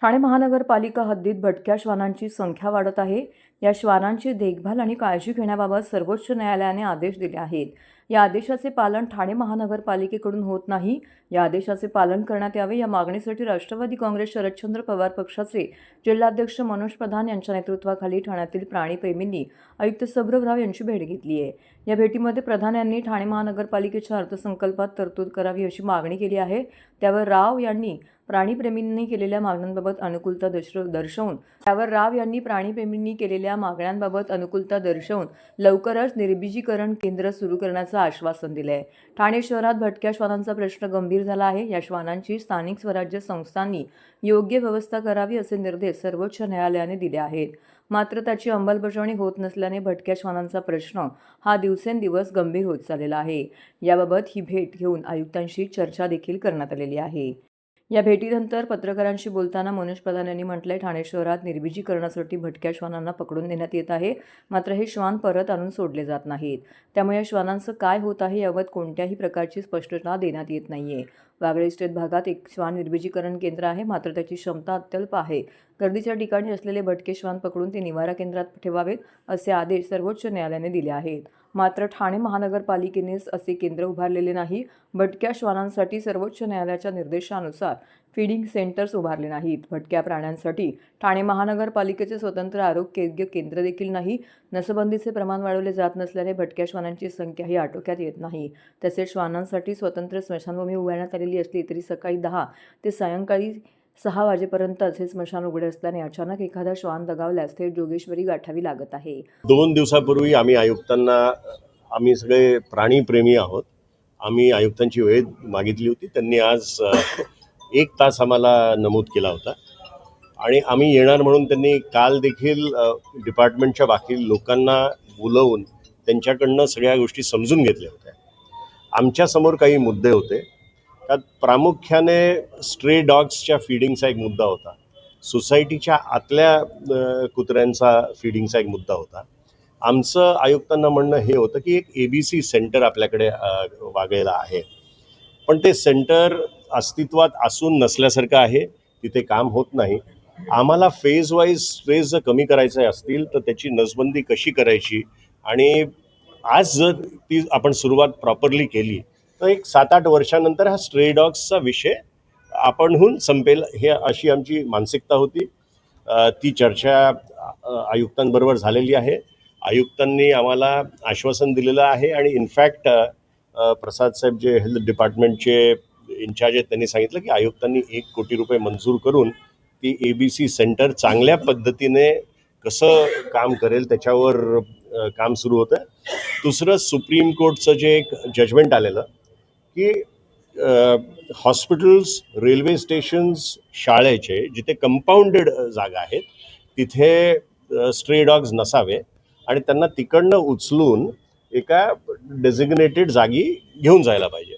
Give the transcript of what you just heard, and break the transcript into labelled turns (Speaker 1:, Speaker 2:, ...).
Speaker 1: ठाणे महानगरपालिका हद्दीत भटक्या श्वानांची संख्या वाढत आहे. या श्वानांची देखभाल आणि काळजी घेण्याबाबत सर्वोच्च न्यायालयाने आदेश दिले आहेत. या आदेशाचे पालन ठाणे महानगरपालिकेकडून होत नाही. या आदेशाचे पालन करण्यात यावे या मागणीसाठी राष्ट्रवादी काँग्रेस शरदचंद्र पवार पक्षाचे जिल्हाध्यक्ष मनोज प्रधान यांच्या नेतृत्वाखाली ठाण्यातील प्राणीप्रेमींनी आयुक्त सौरभ राव यांची भेट घेतली आहे. या भेटीमध्ये प्रधान यांनी ठाणे महानगरपालिकेच्या अर्थसंकल्पात तरतूद करावी अशी मागणी केली आहे. त्यावर राव यांनी प्राणीप्रेमींनी केलेल्या मागण्यांबाबत अनुकूलता दर्शवून लवकरच निर्बीजीकरण केंद्र सुरू करण्याचं आश्वासन दिलं आहे. ठाणे शहरात भटक्या श्वानांचा प्रश्न गंभीर झाला आहे. या श्वानांची स्थानिक स्वराज्य संस्थांनी योग्य व्यवस्था करावी असे निर्देश सर्वोच्च न्यायालयाने दिले आहेत. मात्र त्याची अंमलबजावणी होत नसल्याने भटक्या श्वानांचा प्रश्न हा दिवसेंदिवस गंभीर होत चाललेला आहे. याबाबत ही भेट घेऊन आयुक्तांशी चर्चा देखील करण्यात आलेली आहे. या भेटीनंतर पत्रकारांशी बोलताना मनोज प्रधान यांनी म्हटलंय, ठाणे शहरात निर्बीजीकरणासाठी भटक्या श्वानांना पकडून नेण्यात येत आहे. मात्र हे श्वान परत आणून सोडले जात नाहीत. त्यामुळे या श्वानांचं काय होत आहे याबाबत कोणत्याही प्रकारची स्पष्टता देण्यात येत नाहीये. वागळे इस्टेट भागात एक श्वान निर्बीजीकरण केंद्र आहे, मात्र त्याची क्षमता अत्यल्प आहे. गर्दीच्या ठिकाणी असलेले भटके श्वान पकडून ते निवारा केंद्रात ठेवावेत असे आदेश सर्वोच्च न्यायालयाने दिले आहेत. मात्र ठाणे महानगरपालिकेनेच असे केंद्र उभारलेले नाही. भटक्या श्वानांसाठी सर्वोच्च न्यायालयाच्या निर्देशानुसार फीडिंग सेंटर्स उभारले नाहीत. भटक्या प्राण्यांसाठी ठाणे महानगरपालिकेचे स्वतंत्र आरोग्य केंद्र देखील नाही. नसबंदीचे प्रमाण वाढवले जात नसल्याने भटक्या श्वानांची संख्याही आटोक्यात येत नाही. तसेच श्वानांसाठी स्वतंत्र स्मशानभूमी उभारण्यात आलेली असली तरी सकाळी 10 ते सायंकाळी 6 वाजेपर्यंतच हे स्मशान उघडे असल्याने अचानक एखादा श्वान दगावल्यास थेट जोगेश्वरी गाठावी लागत आहे.
Speaker 2: 2 दिवसापूर्वी आम्ही आयुक्तांना, आम्ही सगळे प्राणीप्रेमी आहोत, आम्ही आयुक्तांची वेळ मागितली होती. त्यांनी आज 1 तास आम्हाला नमूद केला होता आणि आम्ही येणार म्हणून त्यांनी काल देखील डिपार्टमेंटच्या बाकी लोकांना बोलवून त्यांच्याकडनं सगळ्या गोष्टी समजून घेतल्या होत्या. आमच्यासमोर काही मुद्दे होते. त्यात प्रामुख्याने स्ट्रे डॉग्सच्या फीडिंगचा एक मुद्दा होता. सोसायटीच्या आतल्या कुत्र्यांचा फीडिंगचा एक मुद्दा होता. आमचं आयुक्तांना म्हणणं हे होतं की एक ABC सेंटर आपल्याकडे वागळेला आहे, पण ते सेंटर अस्तित्वात असून नसल्यासारखं आहे. तिथे काम होत नाही. आम्हाला फेज वाईज स्ट्रेस जर कमी करायचे असतील तर त्याची नसबंदी कशी करायची, आणि आज जर ती आपण सुरुवात प्रॉपरली केली तर एक 7-8 वर्षानंतर हा स्ट्रे डॉग्सचा विषय आपणहून संपेल, हे अशी आमची मानसिकता होती. ती चर्चा आयुक्तांबरोबर झालेली आहे. आयुक्तांनी आम्हाला आश्वासन दिलेलं आहे आणि इनफॅक्ट प्रसाद साहेब जे हेल्थ डिपार्टमेंटचे इन्चार्ज आहेत त्यांनी सांगितलं की आयुक्तांनी 1 कोटी रुपये मंजूर करून ती ABC सेंटर चांगल्या पद्धतीने कसं काम करेल त्याच्यावर काम सुरू होतं. दुसरं, सुप्रीम कोर्टचं जे एक जजमेंट आलेलं की हॉस्पिटल्स, रेल्वे स्टेशन्स, शाळेचे जिथे कंपाऊंडेड जागा आहेत तिथे स्ट्रे डॉग्स नसावे आणि त्यांना तिकडनं उचलून एका डेझिग्नेटेड जागी घेऊन जायला पाहिजे.